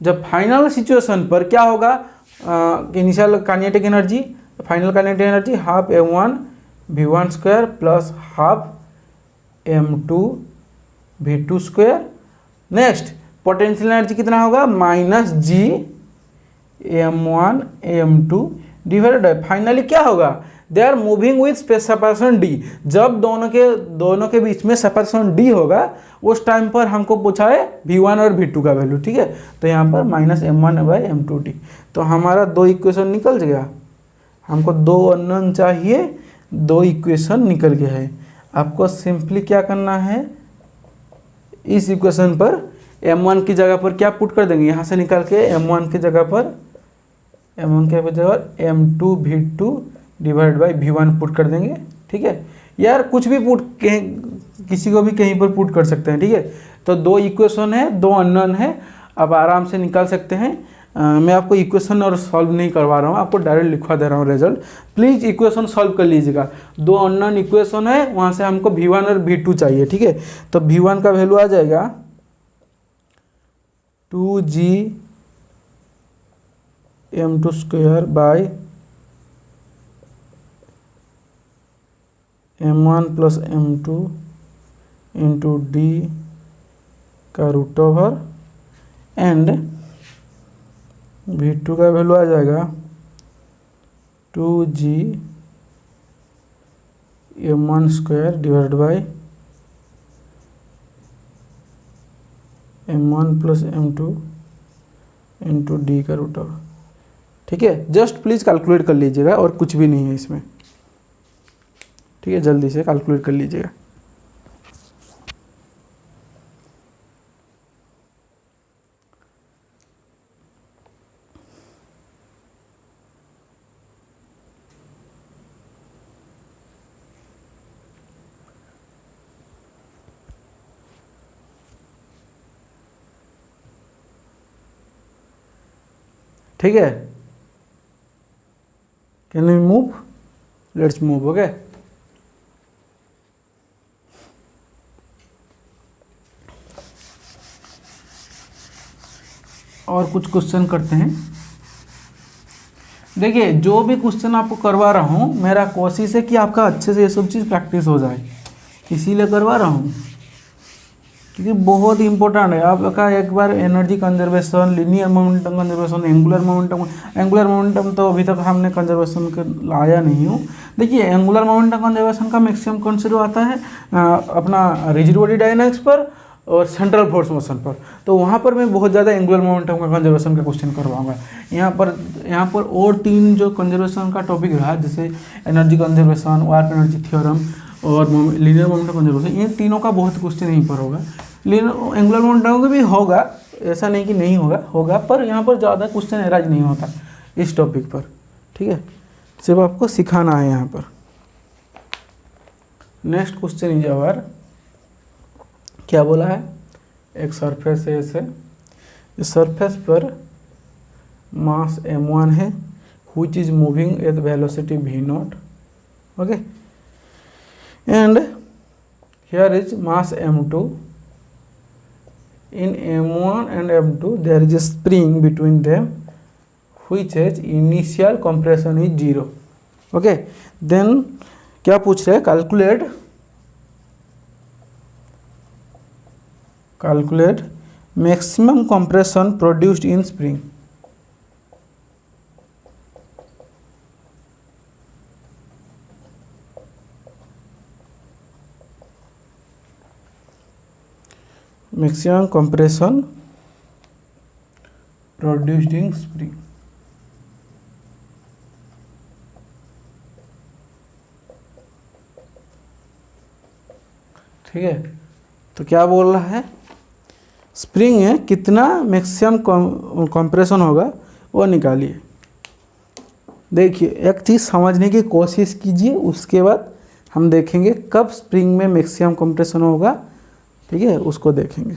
जब फाइनल सिचुएशन पर क्या होगा, initial kinetic energy, final kinetic energy half m1 v1 square plus half m2 v2 square. Next potential energy कितना होगा, -g m1 m2 divided by, finally क्या होगा, they are moving with separation d। जब दोनों के बीच में सेपरेशन d होगा, उस टाइम पर हमको पूछा है v1 और v2 का वैल्यू। ठीक है, तो यहाँ पर -m1/m2t, तो हमारा 2 इक्वेशन निकल गया, हमको 2 अननोन चाहिए, 2 इक्वेशन निकल गया है। आपको सिंपली क्या करना है, इस इक्वेशन पर m1 की जगह पर क्या पुट कर देंगे, यहाँ से निकाल के m1 की जगह पर m2 v2 divide by v1 put कर देंगे। ठीक है यार, कुछ भी पुट किसी को भी कहीं पर पुट कर सकते हैं। ठीक है, तो 2 इक्वेशन है, 2 अननोन है, आप आराम से निकाल सकते हैं। मैं आपको इक्वेशन और सॉल्व नहीं करवा रहा हूँ, आपको डायरेक्ट लिखवा दे रहा हूँ रिजल्ट। प्लीज़ इक्वेशन सॉल्व कर लीजिएगा। 2 अननोन इक्वेशन है, वहाँ से हमको v1 और v2 चाहिए। ठीक है, तो v1 का वैल्यू आ जाएगा 2g m2 square by m1 plus m2 into D का रूट ओवर, एंड v2 का वैल्यू आ जाएगा 2g m1 square divide by m1 plus m2 into D का रूट ओवर। ठीक है, जस्ट प्लीज़ कैलकुलेट कर लीजिएगा, और कुछ भी नहीं है इसमें। ठीक है, जल्दी से कैलकुलेट कर लीजिएगा। ठीक है, can we move, let's move. Okay, और कुछ क्वेश्चन करते हैं। देखिए, जो भी क्वेश्चन आपको करवा रहा हूँ, मेरा कोशिश है कि आपका अच्छे से ये सब चीज़ प्रैक्टिस हो जाए, इसीलिए करवा रहा हूँ, क्योंकि बहुत इंपॉर्टेंट है। आपका एक बार energy conservation, linear momentum conservation, angular momentum तो अभी तक हमने कंजर्वेशन का लाया नहीं हूँ। देखिए, एंगुलर मोमेंटम कंजर्वेशन का मैक्सिमम कंसिडर आता है अपना रिजिड बॉडी डायनामिक्स पर और सेंट्रल फोर्स मोशन पर, तो वहाँ पर मैं बहुत ज़्यादा एंगुलर मोमेंटम का कंजर्वेशन का क्वेश्चन करवाऊंगा। यहाँ पर और 3 जो कंजर्वेशन का टॉपिक रहा, जैसे energy conservation, work energy theorem और लीनियर मोमेंटम कंजर्वेशन, इन तीनों का बहुत क्वेश्चन यहीं पर होगा। एंगुलर मोमेंटम का भी होगा, ऐसा नहीं कि नहीं होगा, पर यहाँ पर ज़्यादा क्वेश्चन एराइज नहीं होता इस टॉपिक पर। ठीक है, सिर्फ आपको सिखाना है यहाँ पर। नेक्स्ट क्वेश्चन इज अवर, क्या बोला है, एक सरफेस है ऐसे, इस सरफेस पर मास m1 है, which is moving at velocity v0, okay, and here is mass m2. In m1 and m2 there is a spring between them which has initial compression is 0. okay, then क्या पूछ रहे हैं, calculate calculate maximum compression produced in spring. Maximum compression produced in spring. ठीक है, तो क्या बोल रहा है, स्प्रिंग में कितना मैक्सिमम कंप्रेशन होगा वो निकालिए। देखिए एक चीज़ समझने की कोशिश कीजिए, उसके बाद हम देखेंगे कब स्प्रिंग में मैक्सिमम कंप्रेशन होगा। ठीक है, उसको देखेंगे।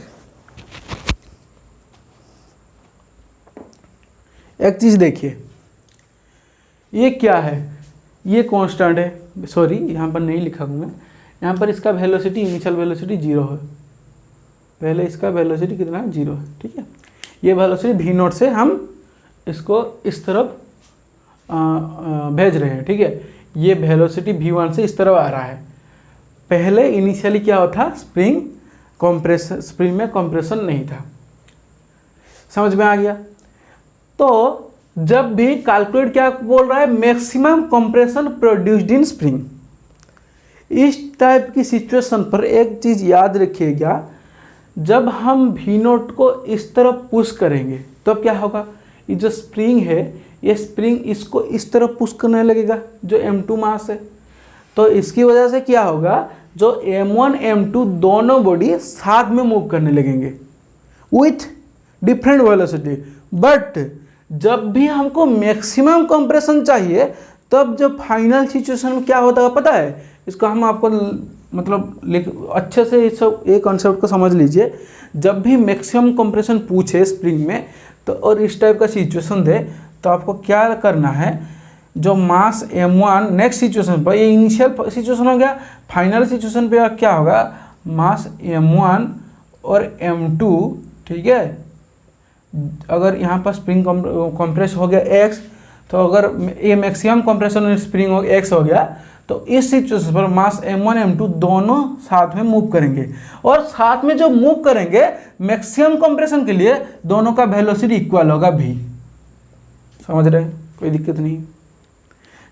एक चीज़ देखिए, ये क्या है, ये कांस्टेंट है, सॉरी यहाँ पर नहीं लिखा हूँ मैं, यहाँ पर इसका वेलोसिटी, इनिशियल वेलोसिटी 0 है। पहले इसका वेलोसिटी कितना है, 0 है। ठीक है, ये वेलोसिटी v नॉट से हम इसको इस तरफ भेज रहे हैं। ठीक है, ये वेलोसिटी v1 से इस तरफ आ रहा है। पहले इनिशियली क्या होता, स्प्रिंग में कंप्रेशन नहीं था। समझ में आ गया। तो जब भी कैलकुलेट क्या बोल रहा है, maximum compression produced in spring. इस टाइप की सिचुएशन पर एक चीज़ याद रखिएगा, जब हम वी नोट को इस तरफ पुश करेंगे तो क्या होगा, ये जो स्प्रिंग है, ये स्प्रिंग इसको इस तरफ पुश करने लगेगा, जो m2 मास है। तो इसकी वजह से क्या होगा, जो m1 m2 दोनों बॉडी साथ में मूव करने लगेंगे विथ डिफरेंट वेलोसिटी। बट जब भी हमको मैक्सिमम कंप्रेशन चाहिए, तब जब फाइनल सिचुएशन में क्या होता है पता है, इसको हम आपको मतलब अच्छे से इस सब एक कॉन्सेप्ट को समझ लीजिए। जब भी मैक्सिमम कंप्रेशन पूछे स्प्रिंग में तो और इस टाइप का सिचुएशन दे, तो आपको क्या करना है, जो मास m1 नेक्स्ट सिचुएशन पर, ये इनिशियल सिचुएशन हो गया, फाइनल सिचुएशन पे क्या होगा, मास m1 और m2। ठीक है, अगर यहाँ पर स्प्रिंग कंप्रेस हो गया x, तो अगर ये मैक्सिमम कंप्रेशन स्प्रिंग x हो गया, तो इस सिचुएशन पर मास m1 m2 दोनों साथ में मूव करेंगे, और साथ में जो मूव करेंगे मैक्सिमम कंप्रेशन के लिए दोनों का वेलोसिटी इक्वल होगा v। समझ रहे हैं, कोई दिक्कत नहीं।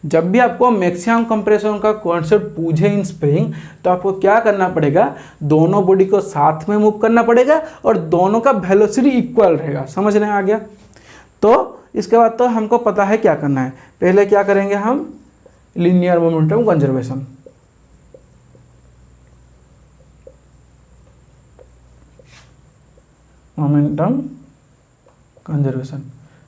जब भी आपको मैक्सिमम कंप्रेशन का कॉन्सेप्ट पूछे इन स्प्रिंग, तो आपको क्या करना पड़ेगा, दोनों बॉडी को साथ में मूव करना पड़ेगा और दोनों का वेलोसिटी इक्वल रहेगा। समझ रहे हैं, आ गया। तो इसके बाद तो हमको पता है क्या करना है। पहले क्या करेंगे हम, linear momentum conservation. Momentum conservation,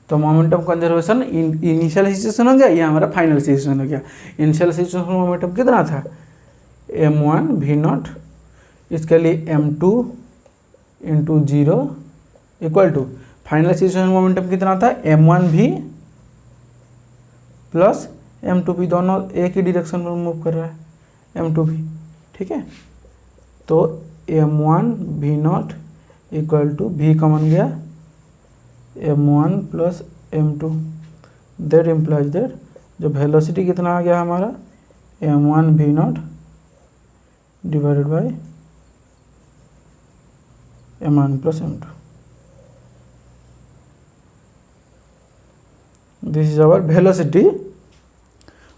तो मोमेंटम कंजर्वेशन इनिशियल सिचुएशन हो गया, ये हमारा फाइनल सिचुएशन हो गया। इनिशियल सिचुएशन मोमेंटम कितना था, m1 v0, इसके लिए m2 into 0 equal to final situation momentum कितना था, m1 v plus m2 v, दोनों एक ही डायरेक्शन में मूव कर रहा है, m2 v। ठीक है, तो m1 v0 equal to v common गया, m1 plus m2, that implies that जो वेलोसिटी कितना आ गया हमारा, m1 v0 divided by m1 plus m2। This is our velocity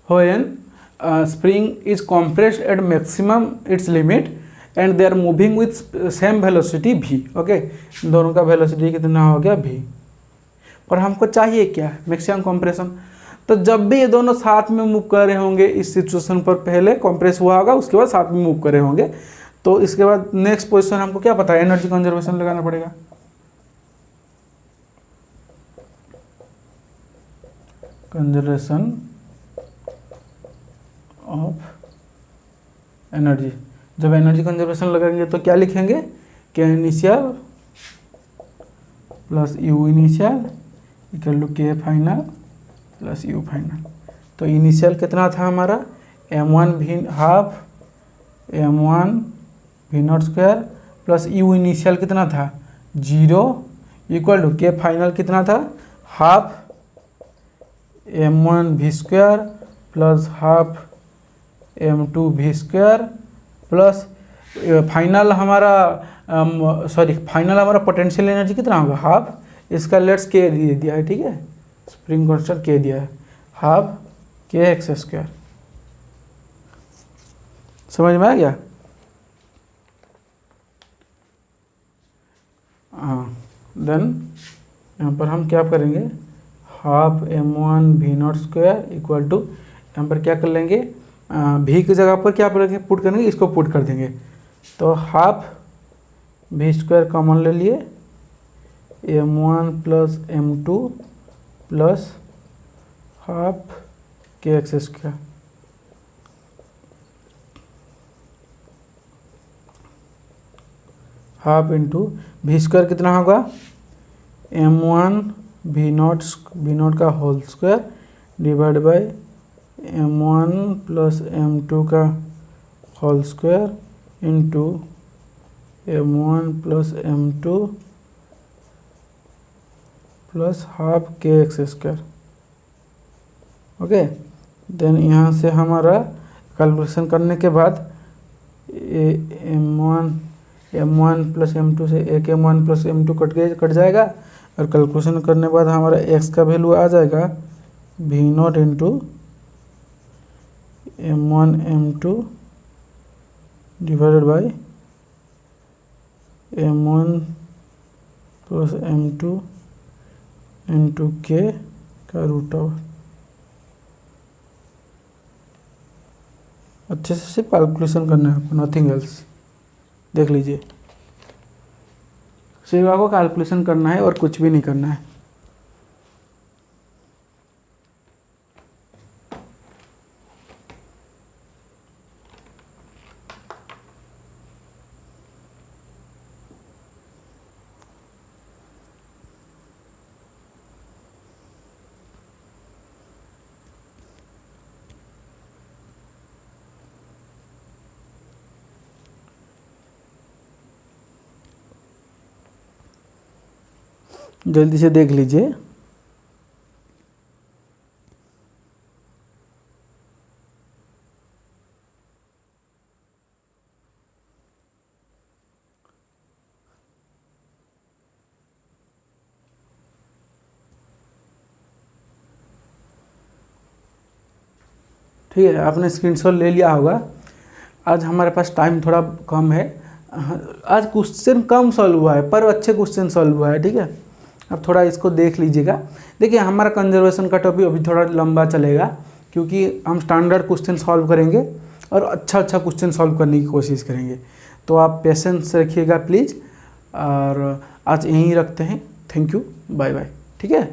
when spring is compressed at maximum its limit and they are moving with same velocity v। Okay, दोनों का velocity कितना हो गया v। पर हमको चाहिए क्या, मैक्सिमम कंप्रेशन। तो जब भी ये दोनों साथ में मूव कर रहे होंगे इस सिचुएशन पर, पहले कंप्रेस हुआ होगा, उसके बाद साथ में मूव कर रहे होंगे, तो इसके बाद नेक्स्ट पोजीशन हमको क्या पता है, एनर्जी कंजर्वेशन लगाना पड़ेगा। Conservation of energy. जब एनर्जी कंजर्वेशन लगाएंगे तो क्या लिखेंगे, K initial plus U initial equal to K final plus U final. तो इनिशियल कितना था हमारा, m1 v half m1 v0 square plus U initial कितना था 0 इक्वल टू के फाइनल कितना था, half m1 v square plus half m2 v square plus final हमारा final हमारा पोटेंशियल एनर्जी कितना होगा, हाफ, इसका लेट्स के दे दिया है, ठीक है, स्प्रिंग कांस्टेंट के दिया है, हाफ के एक्स स्क्वायर। समझ में आ गया? हाँ, देन यहाँ पर हम क्या करेंगे, half m1 v0 square equal to, यहाँ पर क्या कर लेंगे, भी की जगह पर क्या पुट करेंगे, इसको पुट कर देंगे, तो हाफ v स्क्वायर कॉमन ले लिए, m1 plus m2 plus half के x square, half into v square कितना होगा, m1 v0 का whole square divide by m1 plus m2 का whole square into m1 plus m2 plus half के x square. Okay, then यहाँ से हमारा calculation करने के बाद m1 प्लस m2 से एक m1 प्लस m2 कट जाएगा, और कैलकुलेशन करने के बाद हमारा x का वैल्यू आ जाएगा v0 into m1 m2 divided by m1 plus m2 into के का रूट ओवर। अच्छे से सिर्फ कैलकुलेशन करना है आपको, नथिंग एल्स। देख लीजिए, सिर्फ आपको कैलकुलेशन करना है और कुछ भी नहीं करना है। जल्दी से देख लीजिए। ठीक है, आपने स्क्रीनशॉट ले लिया होगा। आज हमारे पास टाइम थोड़ा कम है, आज क्वेश्चन कम सॉल्व हुआ है पर अच्छे क्वेश्चन सॉल्व हुआ है। ठीक है, अब थोड़ा इसको देख लीजिएगा। देखिए, हमारा कंजर्वेशन का टॉपिक अभी थोड़ा लंबा चलेगा, क्योंकि हम स्टैंडर्ड क्वेश्चन सॉल्व करेंगे और अच्छा क्वेश्चन सॉल्व करने की कोशिश करेंगे। तो आप पेशेंस रखिएगा प्लीज़, और आज यहीं रखते हैं। Thank you, bye bye. ठीक है।